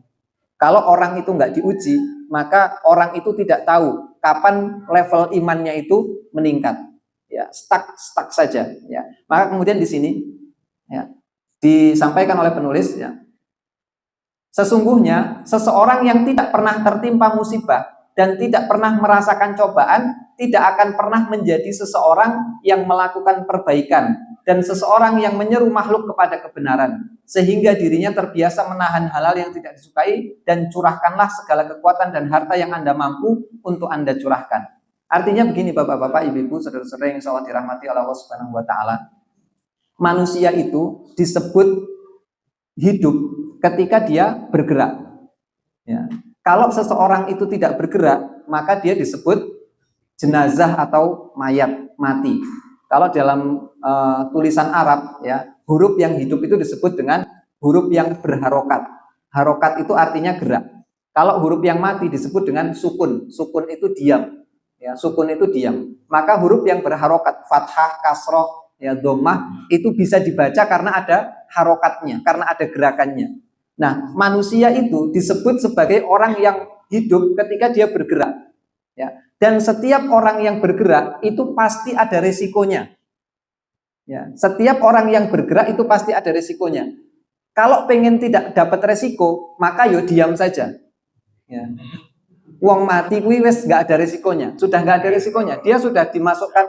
Kalau orang itu nggak diuji, maka orang itu tidak tahu kapan level imannya itu meningkat. Ya, stuck saja. Ya. Maka kemudian di sini, ya, disampaikan oleh penulis, ya, sesungguhnya seseorang yang tidak pernah tertimpa musibah dan tidak pernah merasakan cobaan tidak akan pernah menjadi seseorang yang melakukan perbaikan dan seseorang yang menyeru makhluk kepada kebenaran, sehingga dirinya terbiasa menahan hal-hal yang tidak disukai, dan curahkanlah segala kekuatan dan harta yang Anda mampu untuk Anda curahkan. Artinya begini Bapak-bapak, Ibu-ibu, saudara-saudara yang insyaallah dirahmati oleh Allah Subhanahu wa taala. Manusia itu disebut hidup ketika dia bergerak. Ya. Kalau seseorang itu tidak bergerak, maka dia disebut jenazah atau mayat, mati. Kalau dalam tulisan Arab, ya, huruf yang hidup itu disebut dengan huruf yang berharokat. Harokat itu artinya gerak. Kalau huruf yang mati disebut dengan sukun. Sukun itu diam. Ya, sukun itu diam. Maka huruf yang berharokat, fathah, kasroh, ya, dhammah, itu bisa dibaca karena ada harokatnya, karena ada gerakannya. Nah, manusia itu disebut sebagai orang yang hidup ketika dia bergerak. Ya. Dan setiap orang yang bergerak itu pasti ada resikonya. Ya, setiap orang yang bergerak itu pasti ada resikonya. Kalau pengen tidak dapat resiko, maka yo diam saja. Ya. Wong mati kuwi wis nggak ada resikonya, sudah nggak ada resikonya. Dia sudah dimasukkan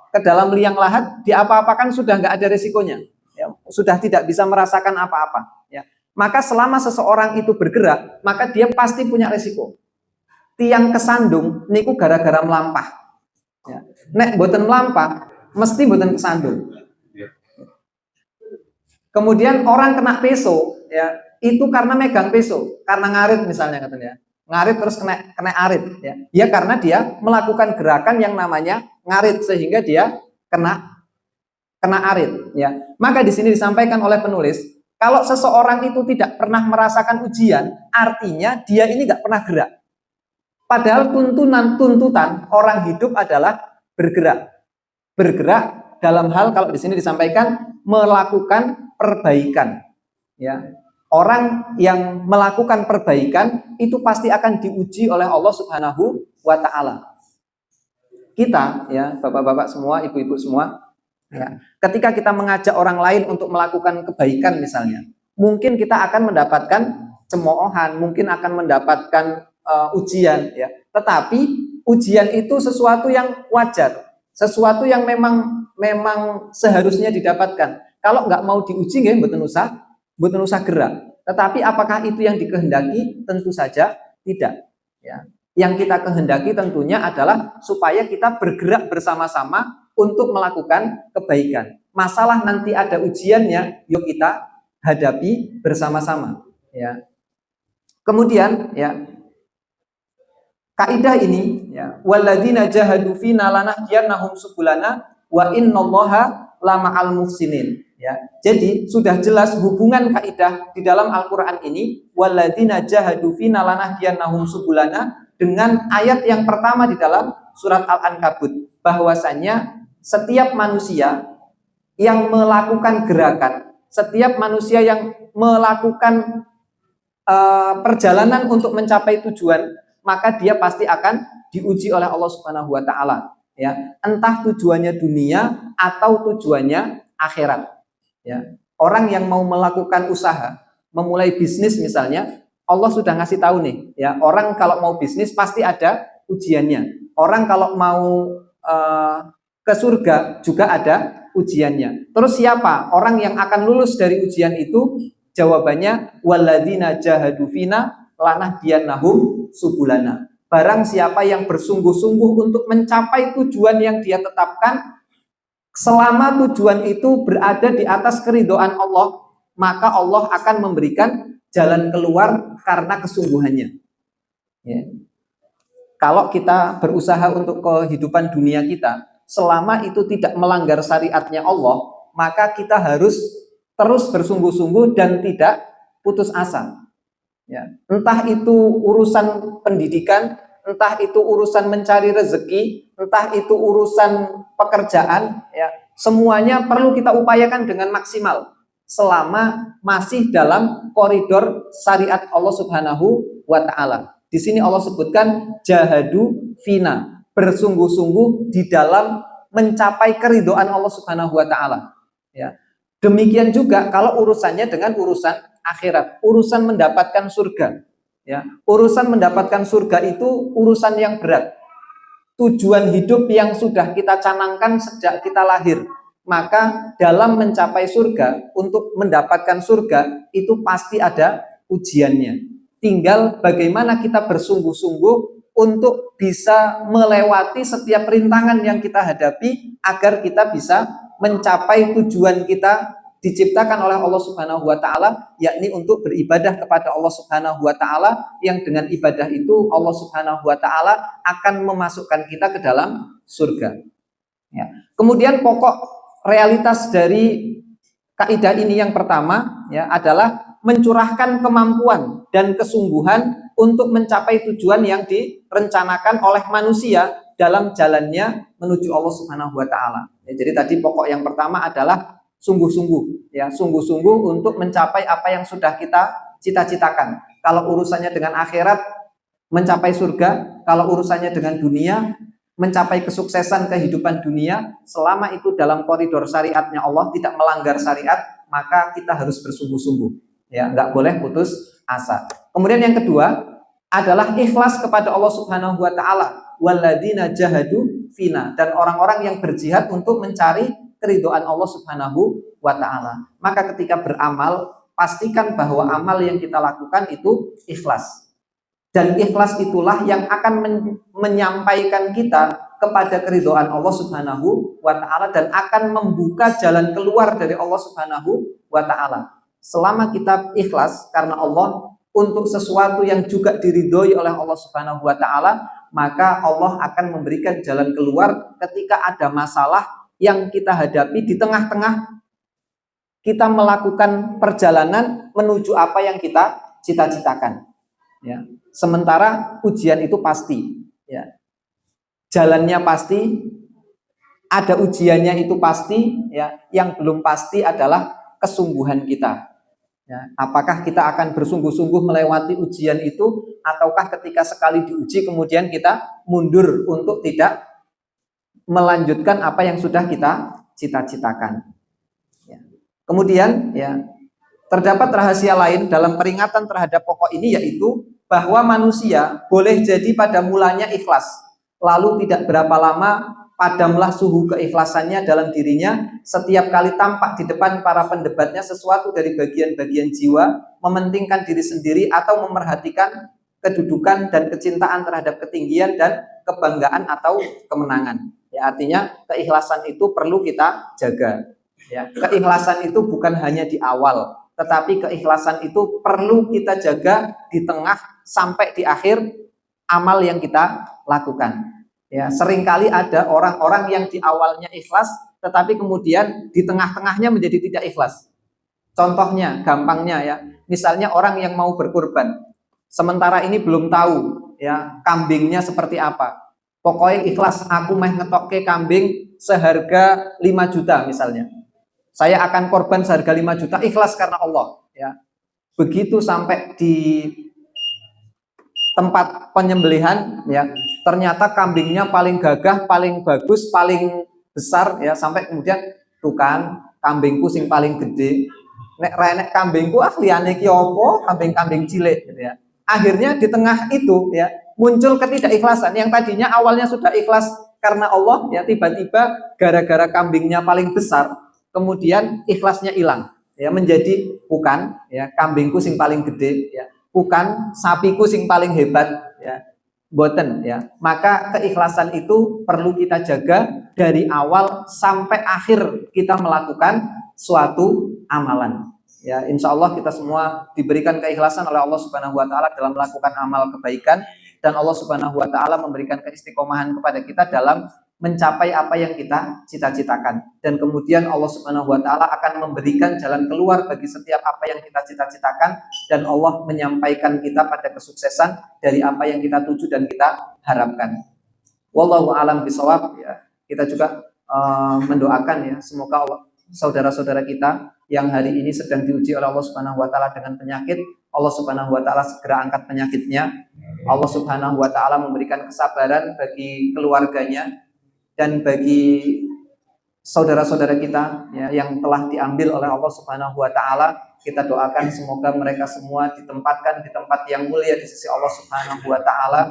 ke dalam liang lahat, diapa-apakan sudah nggak ada resikonya. Ya, sudah tidak bisa merasakan apa-apa. Ya. Maka selama seseorang itu bergerak, maka dia pasti punya resiko. Tiang kesandung niku gara-gara melampah. Ya. Nek boten melampah, mesti boten kesandung. Kemudian orang kena peso, ya, itu karena megang peso, karena ngarit misalnya katanya. Ngarit terus kena arit, ya. Ya karena dia melakukan gerakan yang namanya ngarit sehingga dia kena arit, ya. Maka di sini disampaikan oleh penulis, kalau seseorang itu tidak pernah merasakan ujian, artinya dia ini nggak pernah gerak. Padahal tuntutan orang hidup adalah bergerak. Bergerak dalam hal, kalau di sini disampaikan, melakukan perbaikan. Ya. Orang yang melakukan perbaikan itu pasti akan diuji oleh Allah Subhanahu wa taala. Kita, ya, bapak-bapak semua, ibu-ibu semua, ya, ketika kita mengajak orang lain untuk melakukan kebaikan misalnya, mungkin kita akan mendapatkan cemoohan, mungkin akan mendapatkan ujian, ya. Tetapi ujian itu sesuatu yang wajar, sesuatu yang memang seharusnya didapatkan. Kalau nggak mau diuji, nggih mboten usah gerak. Tetapi apakah itu yang dikehendaki? Tentu saja tidak. Ya. Yang kita kehendaki tentunya adalah supaya kita bergerak bersama-sama untuk melakukan kebaikan. Masalah nanti ada ujiannya, yuk kita hadapi bersama-sama. Ya. Kemudian, ya, kaidah ini, ya, walladzina jahadu fina lanahdiyannahum subulana wa innallaha lama'al muhsinin. Ya, jadi sudah jelas hubungan kaidah di dalam Al-Qur'an ini, walladzina jahadu fina lanahdiyannahum subulana, dengan ayat yang pertama di dalam surat Al-Ankabut, bahwasanya setiap manusia yang melakukan gerakan, setiap manusia yang melakukan perjalanan untuk mencapai tujuan, maka dia pasti akan diuji oleh Allah Subhanahu wa taala, ya. Entah tujuannya dunia atau tujuannya akhirat, ya. Orang yang mau melakukan usaha, memulai bisnis misalnya, Allah sudah ngasih tahu nih, ya, orang kalau mau bisnis pasti ada ujiannya. Orang kalau mau ke surga juga ada ujiannya. Terus siapa orang yang akan lulus dari ujian itu? Jawabannya walladzina jahadu fina lanahdiyannahum subulana. Barang siapa yang bersungguh-sungguh untuk mencapai tujuan yang dia tetapkan, selama tujuan itu berada di atas keridhaan Allah, maka Allah akan memberikan jalan keluar karena kesungguhannya. Ya. Kalau kita berusaha untuk kehidupan dunia kita, selama itu tidak melanggar syariatnya Allah, maka kita harus terus bersungguh-sungguh dan tidak putus asa. Ya. Entah itu urusan pendidikan, entah itu urusan mencari rezeki, entah itu urusan pekerjaan, ya, semuanya perlu kita upayakan dengan maksimal selama masih dalam koridor syariat Allah Subhanahu wa taala. Di sini Allah sebutkan jahadu fina, bersungguh-sungguh di dalam mencapai keridhaan Allah Subhanahu wa taala. Ya. Demikian juga kalau urusannya dengan urusan akhirat, urusan mendapatkan surga. Ya, urusan mendapatkan surga itu urusan yang berat. Tujuan hidup yang sudah kita canangkan sejak kita lahir. Maka dalam mencapai surga, untuk mendapatkan surga itu pasti ada ujiannya. Tinggal bagaimana kita bersungguh-sungguh untuk bisa melewati setiap rintangan yang kita hadapi agar kita bisa mencapai tujuan kita diciptakan oleh Allah Subhanahu wa taala, yakni untuk beribadah kepada Allah Subhanahu wa taala, yang dengan ibadah itu Allah Subhanahu wa taala akan memasukkan kita ke dalam surga. Ya. Kemudian pokok realitas dari kaidah ini yang pertama, ya, adalah mencurahkan kemampuan dan kesungguhan untuk mencapai tujuan yang direncanakan oleh manusia dalam jalannya menuju Allah Subhanahu wa taala. Ya, jadi tadi pokok yang pertama adalah sungguh-sungguh, ya, sungguh-sungguh untuk mencapai apa yang sudah kita cita-citakan. Kalau urusannya dengan akhirat, mencapai surga. Kalau urusannya dengan dunia, mencapai kesuksesan kehidupan dunia. Selama itu dalam koridor syariatnya Allah, tidak melanggar syariat, maka kita harus bersungguh-sungguh. Ya, nggak boleh putus asa. Kemudian yang kedua adalah ikhlas kepada Allah Subhanahu wa taala. Walladzina jahadu fina, dan orang-orang yang berjihad untuk mencari keridhaan Allah Subhanahu wa taala. Maka ketika beramal, pastikan bahwa amal yang kita lakukan itu ikhlas. Dan ikhlas itulah yang akan menyampaikan kita kepada keridhaan Allah Subhanahu wa taala dan akan membuka jalan keluar dari Allah Subhanahu wa taala. Selama kita ikhlas karena Allah untuk sesuatu yang juga diridhoi oleh Allah Subhanahu wa taala, maka Allah akan memberikan jalan keluar ketika ada masalah yang kita hadapi di tengah-tengah kita melakukan perjalanan menuju apa yang kita cita-citakan. Ya. Sementara ujian itu pasti, ya. Jalannya pasti, ada ujiannya itu pasti, ya. Yang belum pasti adalah kesungguhan kita. Ya. Apakah kita akan bersungguh-sungguh melewati ujian itu, ataukah ketika sekali diuji kemudian kita mundur untuk tidak melanjutkan apa yang sudah kita cita-citakan. Ya. Kemudian, ya, terdapat rahasia lain dalam peringatan terhadap pokok ini, yaitu bahwa manusia boleh jadi pada mulanya ikhlas, lalu tidak berapa lama padamlah suhu keikhlasannya dalam dirinya setiap kali tampak di depan para pendebatnya sesuatu dari bagian-bagian jiwa, mementingkan diri sendiri atau memerhatikan kedudukan dan kecintaan terhadap ketinggian dan kebanggaan atau kemenangan. Ya, artinya keikhlasan itu perlu kita jaga. Ya, keikhlasan itu bukan hanya di awal, tetapi keikhlasan itu perlu kita jaga di tengah sampai di akhir amal yang kita lakukan. Ya, seringkali ada orang-orang yang di awalnya ikhlas, tetapi kemudian di tengah-tengahnya menjadi tidak ikhlas. Contohnya, gampangnya ya, misalnya orang yang mau berkurban, sementara ini belum tahu ya kambingnya seperti apa. Pokoknya ikhlas, aku meh ngetokke kambing seharga 5 juta misalnya. Saya akan korban seharga 5 juta, ikhlas karena Allah. Ya. Begitu sampai di tempat penyembelihan, ya, ternyata kambingnya paling gagah, paling bagus, paling besar, ya, sampai kemudian tuh kan kambingku sing paling gede. Nek kambingku liyane ki opo, kambing-kambing cilik gitu ya. Akhirnya di tengah itu ya muncul ketidakikhlasan yang tadinya awalnya sudah ikhlas karena Allah, ya tiba-tiba gara-gara kambingnya paling besar, kemudian ikhlasnya hilang, ya menjadi bukan, ya kambingku sing paling gede, ya bukan sapiku sing paling hebat, ya boten, ya maka keikhlasan itu perlu kita jaga dari awal sampai akhir kita melakukan suatu amalan. Ya, insya Allah kita semua diberikan keikhlasan oleh Allah Subhanahu Wa Taala dalam melakukan amal kebaikan, dan Allah Subhanahu Wa Taala memberikan keistiqomahan kepada kita dalam mencapai apa yang kita cita-citakan. Dan kemudian Allah Subhanahu Wa Taala akan memberikan jalan keluar bagi setiap apa yang kita cita-citakan, dan Allah menyampaikan kita pada kesuksesan dari apa yang kita tuju dan kita harapkan. Wallahu a'lam bishawab. Ya, kita juga mendoakan ya, semoga Allah, saudara-saudara kita yang hari ini sedang diuji oleh Allah Subhanahu Wa Taala dengan penyakit, Allah Subhanahu Wa Taala segera angkat penyakitnya. Allah Subhanahu Wa Taala memberikan kesabaran bagi keluarganya dan bagi saudara-saudara kita ya, yang telah diambil oleh Allah Subhanahu Wa Taala. Kita doakan semoga mereka semua ditempatkan di tempat yang mulia di sisi Allah Subhanahu Wa Taala,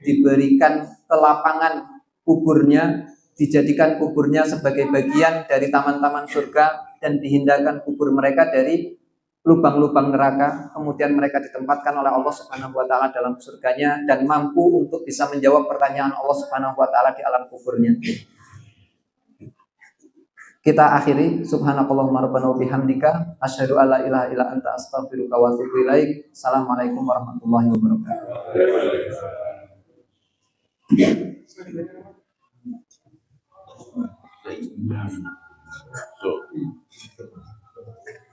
diberikan kelapangan kuburnya, dijadikan kuburnya sebagai bagian dari taman-taman surga, dan dihindarkan kubur mereka dari lubang-lubang neraka. Kemudian mereka ditempatkan oleh Allah Subhanahu Wa Taala dalam surganya dan mampu untuk bisa menjawab pertanyaan Allah Subhanahu Wa Taala di alam kuburnya. Kita akhiri, subhanakallahumma rabbana wa bihamdika asyhadu alla ilaha illa anta astaghfiruka wa atubu ilaik. Assalamualaikum warahmatullahi wabarakatuh.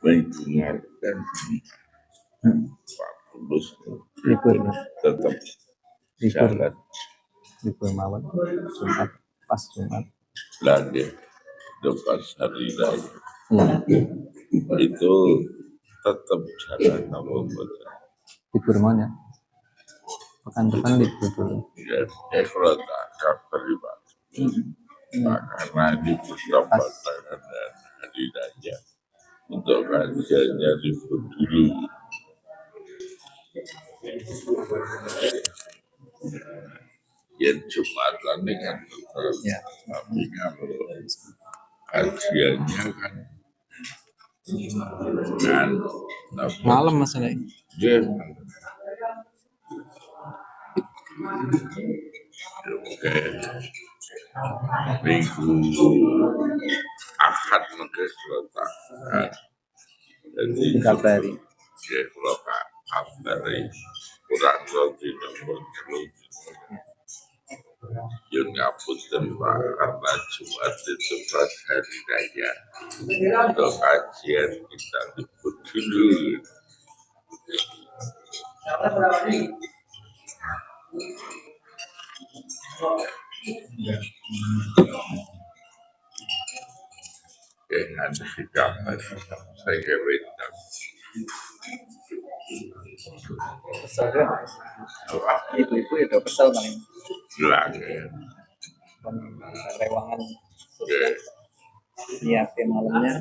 Mendengarkan Pak Tulus tetap jalan libur mawon Jumat pas Jumat lagi depan hari raya itu tetap jalan apa libur mana pekan depan libur dulu ya kalau tak kabar karena di persahabatan dan hari raya untuk kajiannya libur dulu. Ya Jumatan dengan ya. Tapi kalau kajiannya kan malam masalahnya. Ya, oke. Minggu Ahad mungkin letak. Jadi Kabari. ya kalau kabari kurang lebih nomor yang ngapun tempat karena Jumat itu pas hari raya. Untuk kajian kita libur dulu. Nanti kita saya kira ibu-ibu itu kesel paling bilang rewangan nyiapin malamnya